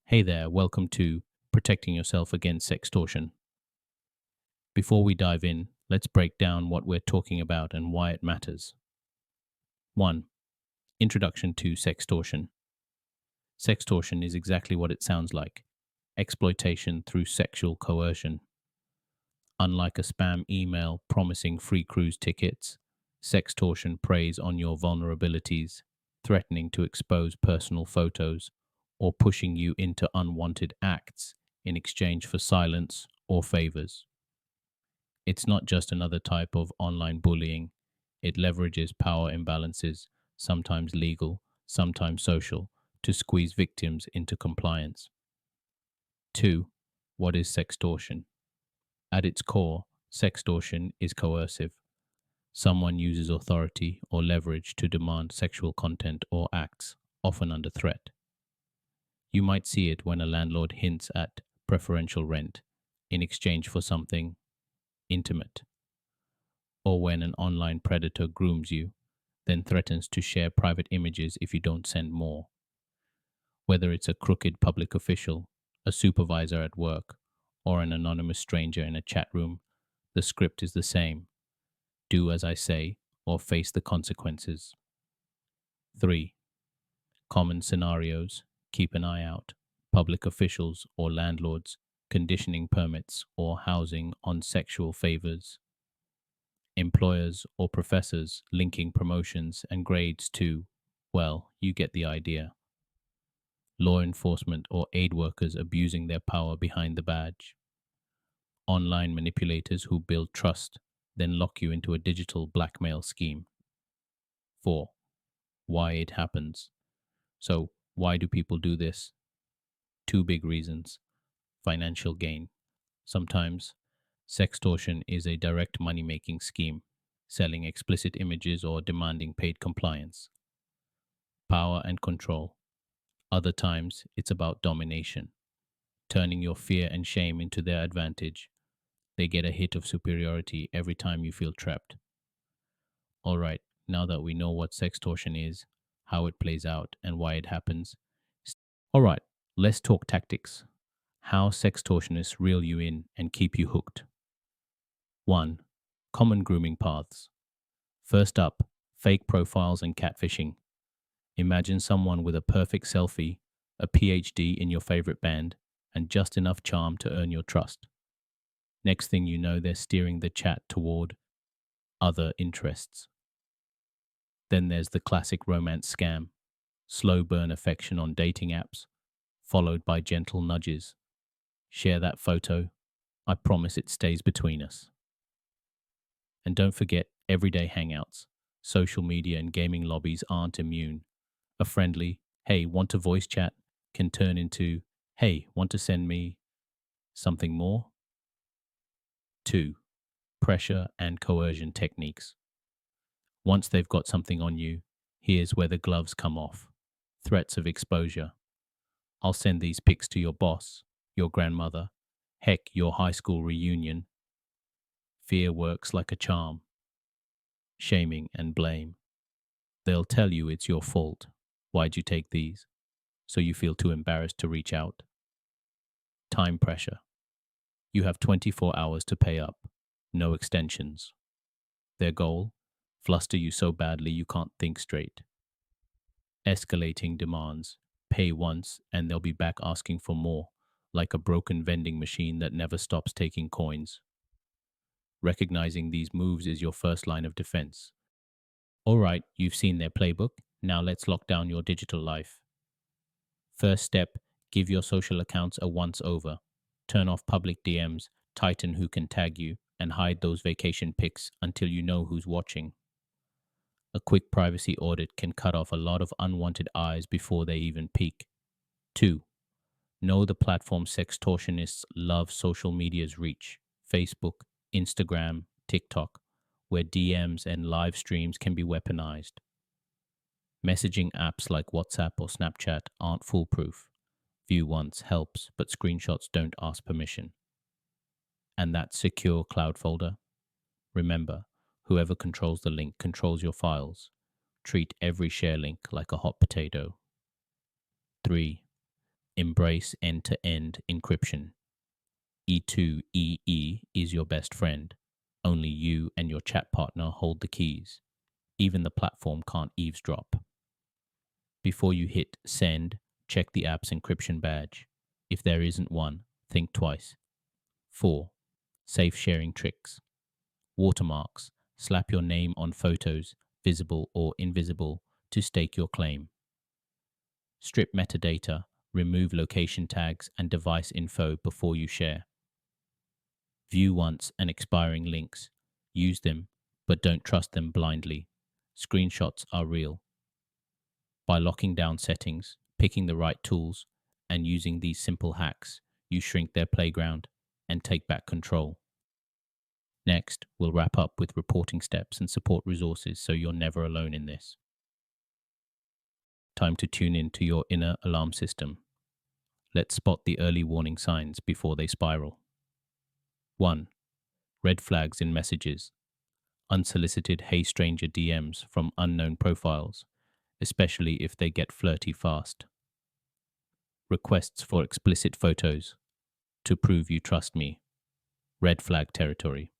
Hey there, welcome to Protecting Yourself Against Sextortion. Before we dive in, let's break down what we're talking about and why it matters. 1. Introduction to Sextortion. Sextortion is exactly what it sounds like: exploitation through sexual coercion. Unlike a spam email promising free cruise tickets, sextortion preys on your vulnerabilities, threatening to expose personal photos or pushing you into unwanted acts in exchange for silence or favors. It's not just another type of online bullying, it leverages power imbalances, sometimes legal, sometimes social, to squeeze victims into compliance. 2. What is sextortion? At its core, sextortion is coercive. Someone uses authority or leverage to demand sexual content or acts, often under threat. You might see it when a landlord hints at preferential rent in exchange for something intimate, or when an online predator grooms you, then threatens to share private images if you don't send more. Whether it's a crooked public official, a supervisor at work, or an anonymous stranger in a chat room, the script is the same: do as I say or face the consequences. 3. Common scenarios: keep an eye out. Public officials or landlords conditioning permits or housing on sexual favors. Employers or professors linking promotions and grades to, well, you get the idea. Law enforcement or aid workers abusing their power behind the badge. Online manipulators who build trust, then lock you into a digital blackmail scheme. 4. Why it happens. So, why do people do this? Two big reasons: financial gain. Sometimes, sextortion is a direct money making scheme, selling explicit images or demanding paid compliance. Power and control. Other times, it's about domination, turning your fear and shame into their advantage. They get a hit of superiority every time you feel trapped. All right, now that we know what sextortion is, how it plays out, and why it happens, all right, let's talk tactics. How sextortionists reel you in and keep you hooked. 1. Common grooming paths. First up, fake profiles and catfishing. Imagine someone with a perfect selfie, a PhD in your favorite band, and just enough charm to earn your trust. Next thing you know, they're steering the chat toward other interests. Then there's the classic romance scam: slow burn affection on dating apps, followed by gentle nudges. Share that photo. I promise it stays between us. And don't forget everyday hangouts. Social media and gaming lobbies aren't immune. A friendly, hey, want to voice chat, can turn into, hey, want to send me something more? 2. Pressure and coercion techniques. Once they've got something on you, here's where the gloves come off. Threats of exposure. I'll send these pics to your boss, your grandmother, heck, your high school reunion. Fear works like a charm. Shaming and blame. They'll tell you it's your fault. Why'd you take these? So you feel too embarrassed to reach out. Time pressure. You have 24 hours to pay up. No extensions. Their goal? Fluster you so badly you can't think straight. Escalating demands. Pay once and they'll be back asking for more, like a broken vending machine that never stops taking coins. Recognizing these moves is your first line of defense. All right, you've seen their playbook. Now let's lock down your digital life. First step: give your social accounts a once over. Turn off public DMs, tighten who can tag you, and hide those vacation pics until you know who's watching. A quick privacy audit can cut off a lot of unwanted eyes before they even peek. 2. Know the platform sextortionists love: social media's reach. Facebook, Instagram, TikTok, where DMs and live streams can be weaponized. Messaging apps like WhatsApp or Snapchat aren't foolproof. View once helps, but screenshots don't ask permission. And that secure cloud folder? Remember, whoever controls the link controls your files. Treat every share link like a hot potato. 3. embrace end-to-end encryption. E2EE is your best friend. Only you and your chat partner hold the keys. Even the platform can't eavesdrop. Before you hit send, check the app's encryption badge. If there isn't one, think twice. 4. Safe sharing tricks. Watermarks. Slap your name on photos, visible or invisible, to stake your claim. Strip metadata. Remove location tags and device info before you share. View once and expiring links. Use them, but don't trust them blindly. Screenshots are real. By locking down settings, picking the right tools, and using these simple hacks, you shrink their playground and take back control. Next, we'll wrap up with reporting steps and support resources so you're never alone in this. Time to tune in to your inner alarm system. Let's spot the early warning signs before they spiral. 1. Red flags in messages. Unsolicited hey stranger DMs from unknown profiles, especially if they get flirty fast. Requests for explicit photos. To prove you trust me. Red flag territory.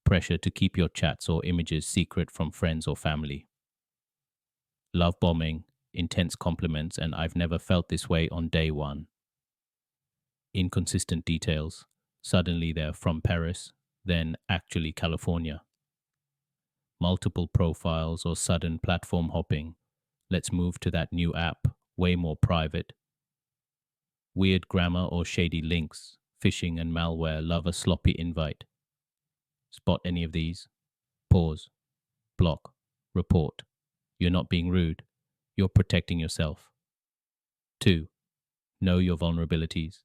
Pressure to keep your chats or images secret from friends or family. Love bombing, intense compliments, and I've never felt this way on day one. Inconsistent details. Suddenly they're from Paris, then actually California. Multiple profiles or sudden platform hopping. Let's move to that new app, way more private. Weird grammar or shady links. Phishing and malware love a sloppy invite. Spot any of these? Pause. Block. Report. You're not being rude. You're protecting yourself. 2. Know your vulnerabilities.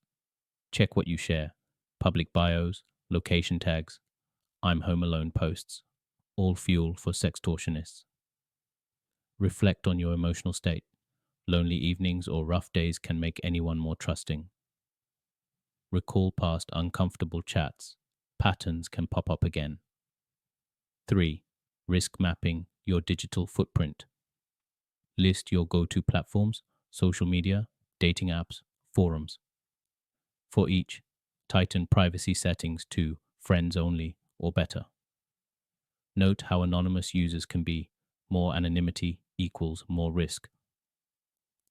Check what you share. Public bios, location tags, I'm home alone posts. All fuel for sextortionists. Reflect on your emotional state. Lonely evenings or rough days can make anyone more trusting. Recall past uncomfortable chats. Patterns can pop up again. 3. Risk mapping your digital footprint. List your go-to platforms, social media, dating apps, forums. For each, tighten privacy settings to friends only or better. Note how anonymous users can be. More anonymity equals more risk.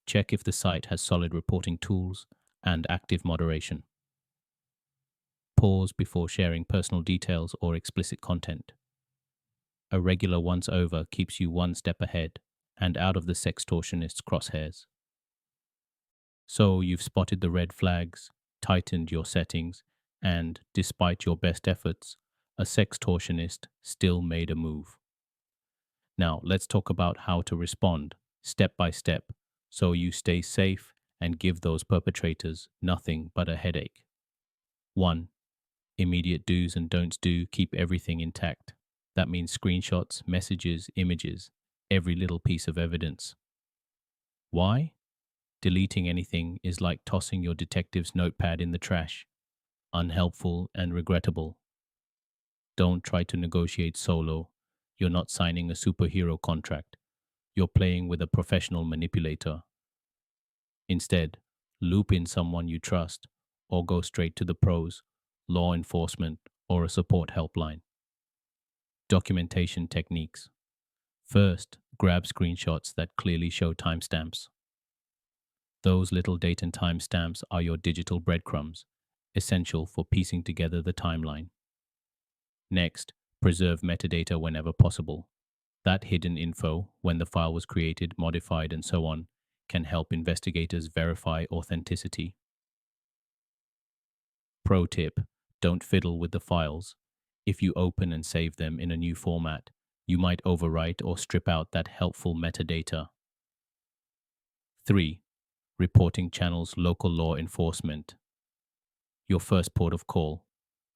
Check if the site has solid reporting tools and active moderation. Pause before sharing personal details or explicit content. A regular once-over keeps you one step ahead and out of the sextortionist's crosshairs. So you've spotted the red flags, tightened your settings, and, despite your best efforts, a sextortionist still made a move. Now, let's talk about how to respond, step by step, so you stay safe and give those perpetrators nothing but a headache. 1. Immediate do's and don'ts do. Keep everything intact. That means screenshots, messages, images, every little piece of evidence. Why? Deleting anything is like tossing your detective's notepad in the trash. Unhelpful and regrettable. Don't try to negotiate solo. You're not signing a superhero contract. You're playing with a professional manipulator. Instead, loop in someone you trust or go straight to the pros, law enforcement, or a support helpline. Documentation techniques. First, grab screenshots that clearly show timestamps. Those little date and timestamps are your digital breadcrumbs, essential for piecing together the timeline. Next, preserve metadata whenever possible. That hidden info, when the file was created, modified, and so on, can help investigators verify authenticity. Pro tip: don't fiddle with the files. If you open and save them in a new format, you might overwrite or strip out that helpful metadata. 3. Reporting channels. Local law enforcement. Your first port of call.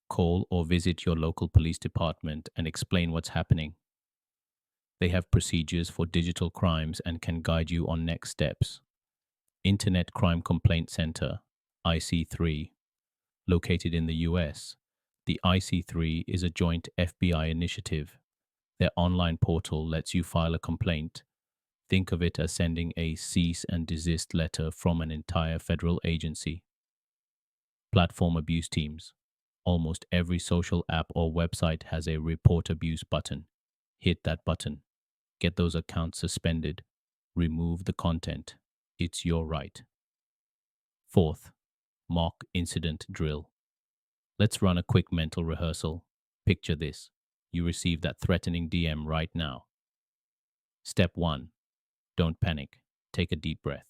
Call or visit your local police department and explain what's happening. They have procedures for digital crimes and can guide you on next steps. Internet Crime Complaint Center, IC3. Located in the US, the IC3 is a joint FBI initiative. Their online portal lets you file a complaint, Think of it as sending a cease and desist letter from an entire federal agency. Platform abuse teams. Almost every social app or website has a report abuse button. Hit that button. Get those accounts suspended. Remove the content. It's your right. Fourth, mock incident drill. Let's run a quick mental rehearsal. Picture this. You receive that threatening DM right now. Step 1. Don't panic. Take a deep breath.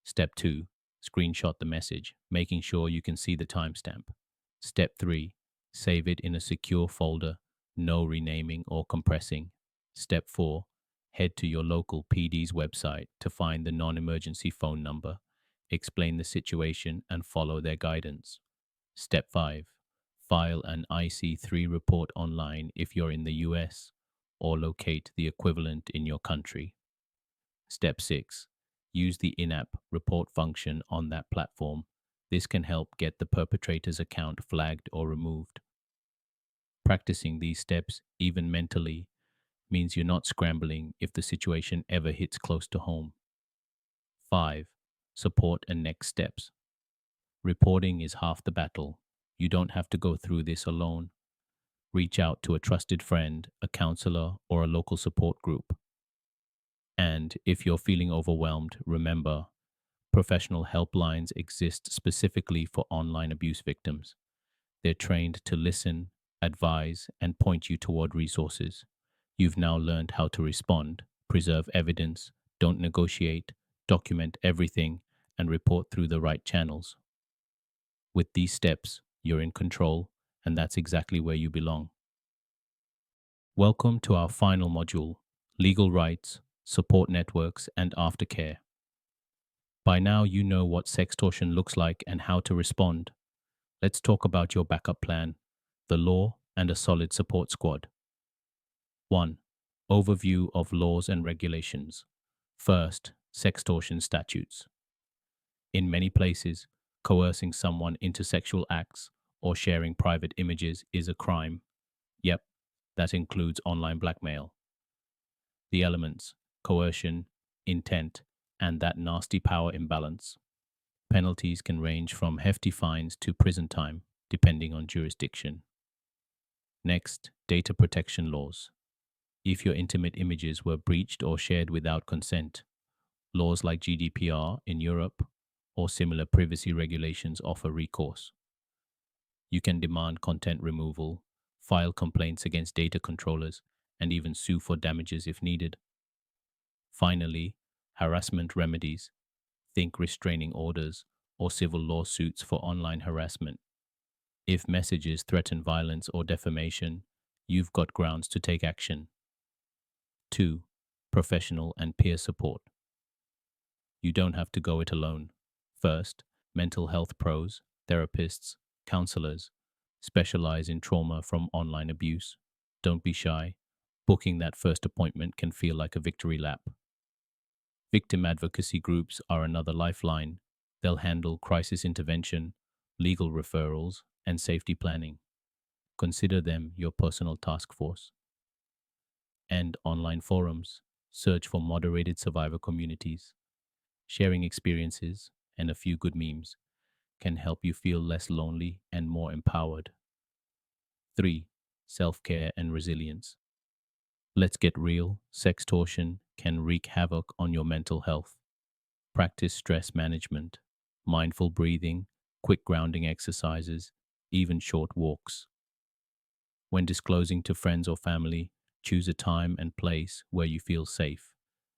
Step 2. Screenshot the message, making sure you can see the timestamp. Step 3. Save it in a secure folder, no renaming or compressing. Step 4. Head to your local PD's website to find the non-emergency phone number, explain the situation, and follow their guidance. Step 5. File an IC3 report online if you're in the US, or locate the equivalent in your country. Step 6. Use the in-app report function on that platform. This can help get the perpetrator's account flagged or removed. Practicing these steps, even mentally, means you're not scrambling if the situation ever hits close to home. 5. Support and next steps. Reporting is half the battle. You don't have to go through this alone. Reach out to a trusted friend, a counselor, or a local support group. And if you're feeling overwhelmed, remember, professional helplines exist specifically for online abuse victims. They're trained to listen, advise, and point you toward resources. You've now learned how to respond, preserve evidence, don't negotiate, document everything, and report through the right channels. With these steps, you're in control, and that's exactly where you belong. Welcome to our final module, Legal Rights, Support Networks, and Aftercare. By now, you know what sextortion looks like and how to respond. Let's talk about your backup plan, the law, and a solid support squad. 1. Overview of laws and regulations. First, sextortion statutes. In many places, coercing someone into sexual acts or sharing private images is a crime. Yep, that includes online blackmail. The elements: coercion, intent, and that nasty power imbalance. Penalties can range from hefty fines to prison time, depending on jurisdiction. Next, data protection laws. If your intimate images were breached or shared without consent, laws like GDPR in Europe or similar privacy regulations offer recourse. You can demand content removal, file complaints against data controllers, and even sue for damages if needed. Finally, harassment remedies. Think restraining orders or civil lawsuits for online harassment. If messages threaten violence or defamation, you've got grounds to take action. 2. Professional and peer support. You don't have to go it alone. First, mental health pros, therapists, counselors specialize in trauma from online abuse. Don't be shy. Booking that first appointment can feel like a victory lap. Victim-advocacy groups are another lifeline. They'll handle crisis intervention, legal referrals, and safety planning. Consider them your personal task force. And online forums. Search for moderated survivor communities. Sharing experiences and a few good memes can help you feel less lonely and more empowered. 3. Self-care and resilience. Let's get real. Sextortion can wreak havoc on your mental health. Practice stress management, mindful breathing, quick grounding exercises, even short walks. When disclosing to friends or family, choose a time and place where you feel safe.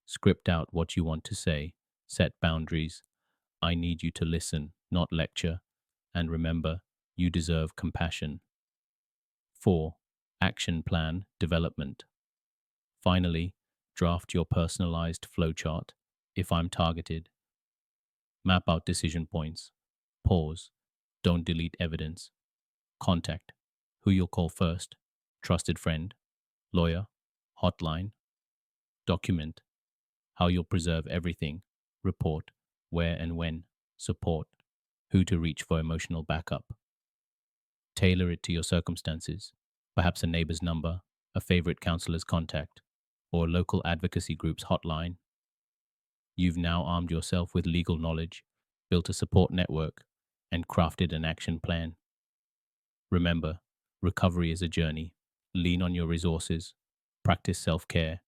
Script out what you want to say. Set boundaries. I need you to listen, not lecture. And remember, you deserve compassion. 4. Action plan development. Finally, draft your personalized flowchart. If I'm targeted, map out decision points. Pause. Don't delete evidence. Contact. Who you'll call first. Trusted friend. Lawyer. Hotline. Document. How you'll preserve everything. Report. Where and when. Support. Who to reach for emotional backup. Tailor it to your circumstances. Perhaps a neighbor's number, a favorite counselor's contact, or a local advocacy group's hotline. You've now armed yourself with legal knowledge, built a support network, and crafted an action plan. Remember, recovery is a journey. Lean on your resources, practice self care,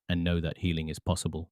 and know that healing is possible.